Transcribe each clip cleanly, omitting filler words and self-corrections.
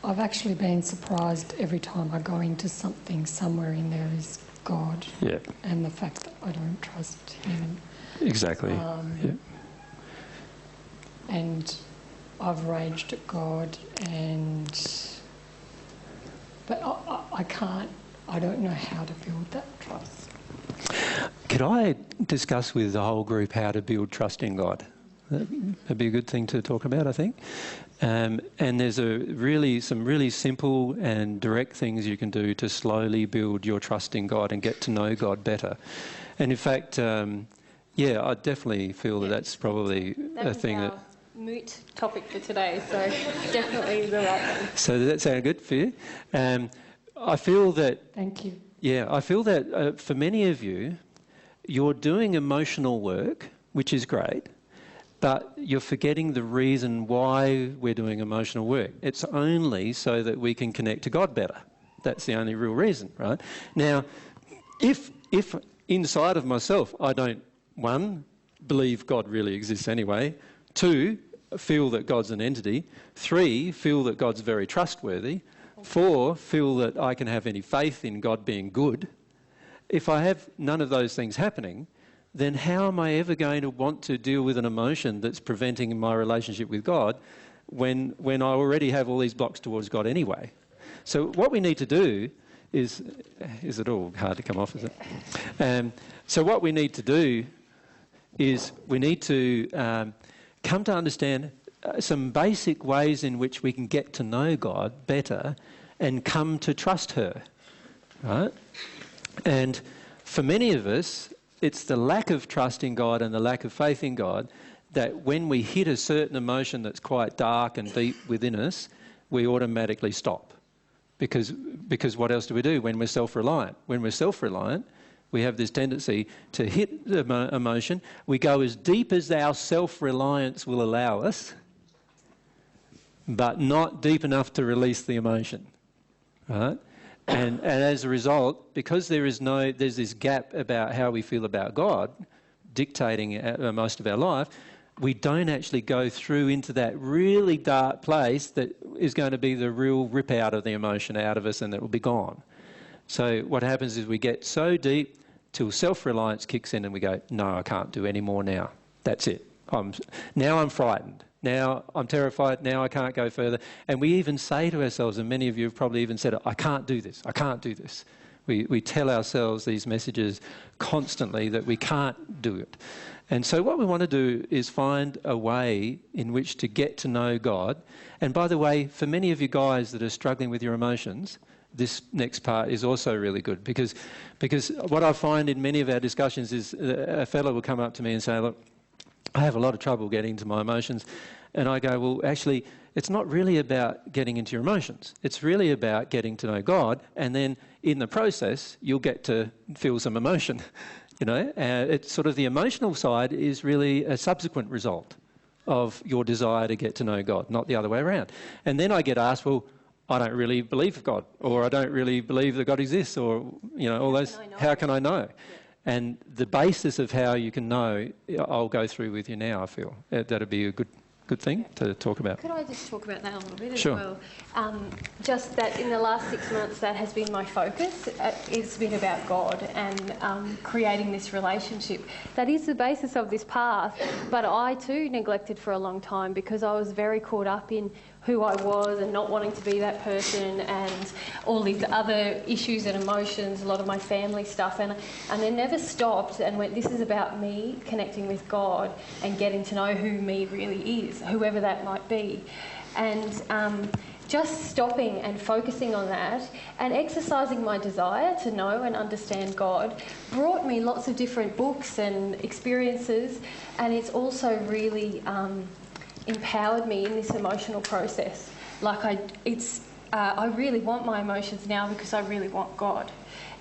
I've actually been surprised every time I go into something, somewhere in there is God. Yeah. And the fact that I don't trust him. Exactly. Yeah. And I've raged at God, but I don't know how to build that trust. Could I discuss with the whole group how to build trust in God? That'd be a good thing to talk about, I think. And there's some really simple and direct things you can do to slowly build your trust in God and get to know God better. And in fact, I definitely feel that's probably a thing that... moot topic for today, so definitely the right one. So does that sound good for you? I feel that... Thank you. Yeah, I feel that for many of you, you're doing emotional work, which is great, but you're forgetting the reason why we're doing emotional work. It's only so that we can connect to God better. That's the only real reason, right? Now, if inside of myself I don't, 1, believe God really exists anyway, 2, feel that God's an entity, 3, feel that God's very trustworthy, 4, feel that I can have any faith in God being good, if I have none of those things happening, then how am I ever going to want to deal with an emotion that's preventing my relationship with God when I already have all these blocks towards God anyway? So what we need to do is it all hard to come off, is it? So what we need to do is we need to come to understand some basic ways in which we can get to know God better and come to trust her, right? And for many of us, it's the lack of trust in God and the lack of faith in God that when we hit a certain emotion that's quite dark and deep within us, we automatically stop. Because what else do we do when we're self-reliant? When we're self-reliant, we have this tendency to hit the emotion. We go as deep as our self-reliance will allow us, but not deep enough to release the emotion, right? And as a result, because there's this gap about how we feel about God dictating most of our life, we don't actually go through into that really dark place that is going to be the real rip out of the emotion out of us, and it will be gone. So what happens is we get so deep till self-reliance kicks in and we go, no, I can't do any more now. That's it. Now I'm frightened. Now I'm terrified. Now I can't go further. And we even say to ourselves, and many of you have probably even said it, I can't do this. I can't do this. We tell ourselves these messages constantly that we can't do it. And so what we want to do is find a way in which to get to know God. And by the way, for many of you guys that are struggling with your emotions, this next part is also really good because what I find in many of our discussions is a fellow will come up to me and say, look, I have a lot of trouble getting into my emotions. And I go, well, actually, it's not really about getting into your emotions. It's really about getting to know God, and then in the process, you'll get to feel some emotion. You know, it's sort of the emotional side is really a subsequent result of your desire to get to know God, not the other way around. And then I get asked, well, I don't really believe God, or I don't really believe that God exists, or, you know, all those, how can I know? Yeah. And the basis of how you can know, I'll go through with you now, I feel. That'd be a good thing to talk about. Could I just talk about that a little bit as Sure. well? Just that in the last 6 months, that has been my focus. It's been about God and creating this relationship. That is the basis of this path, but I too neglected for a long time because I was very caught up in who I was and not wanting to be that person and all these other issues and emotions, a lot of my family stuff. And I never stopped and went, this is about me connecting with God and getting to know who me really is, whoever that might be. And just stopping and focusing on that and exercising my desire to know and understand God brought me lots of different books and experiences, and it's also really empowered me in this emotional process. Like I really want my emotions now because I really want God.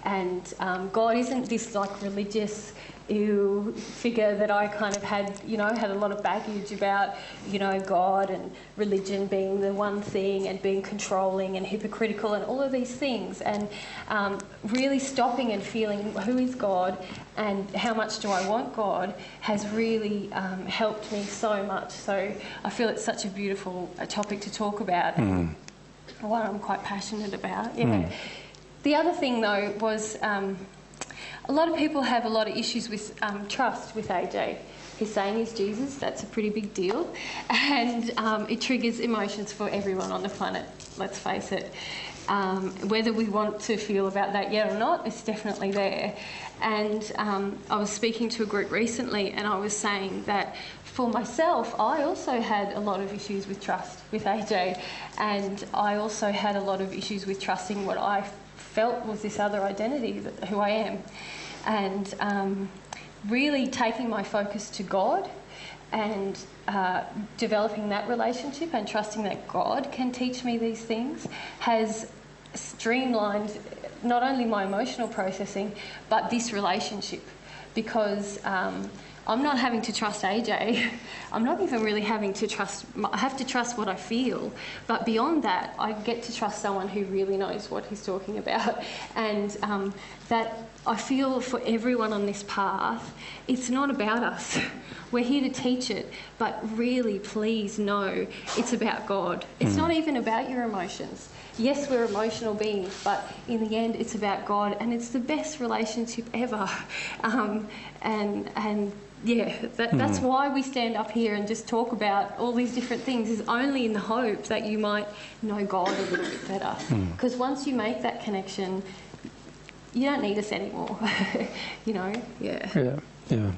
And God isn't this like religious figure that I kind of had a lot of baggage about, God and religion being the one thing and being controlling and hypocritical and all of these things. And really stopping and feeling who is God and how much do I want God has really helped me so much. So I feel it's such a beautiful topic to talk about. one I'm quite passionate about. Yeah. The other thing though was a lot of people have a lot of issues with trust with AJ. He's saying he's Jesus. That's a pretty big deal, and it triggers emotions for everyone on the planet. Let's face it. Whether we want to feel about that yet or not, it's definitely there. And I was speaking to a group recently, and I was saying that for myself, I also had a lot of issues with trust with AJ, and I also had a lot of issues with trusting what I felt was this other identity, who I am, and really taking my focus to God and developing that relationship and trusting that God can teach me these things has streamlined not only my emotional processing but this relationship, because I'm not having to trust AJ. I'm not even really having to trust... I have to trust what I feel, but beyond that I get to trust someone who really knows what he's talking about. And that I feel for everyone on this path, it's not about us. We're here to teach it, but really, please know it's about God. It's not even about your emotions. Yes, we're emotional beings, but in the end, it's about God, and it's the best relationship ever. And yeah, that's why we stand up here and just talk about all these different things, is only in the hope that you might know God a little bit better. Because once you make that connection, you don't need us anymore. You know, yeah. Yeah.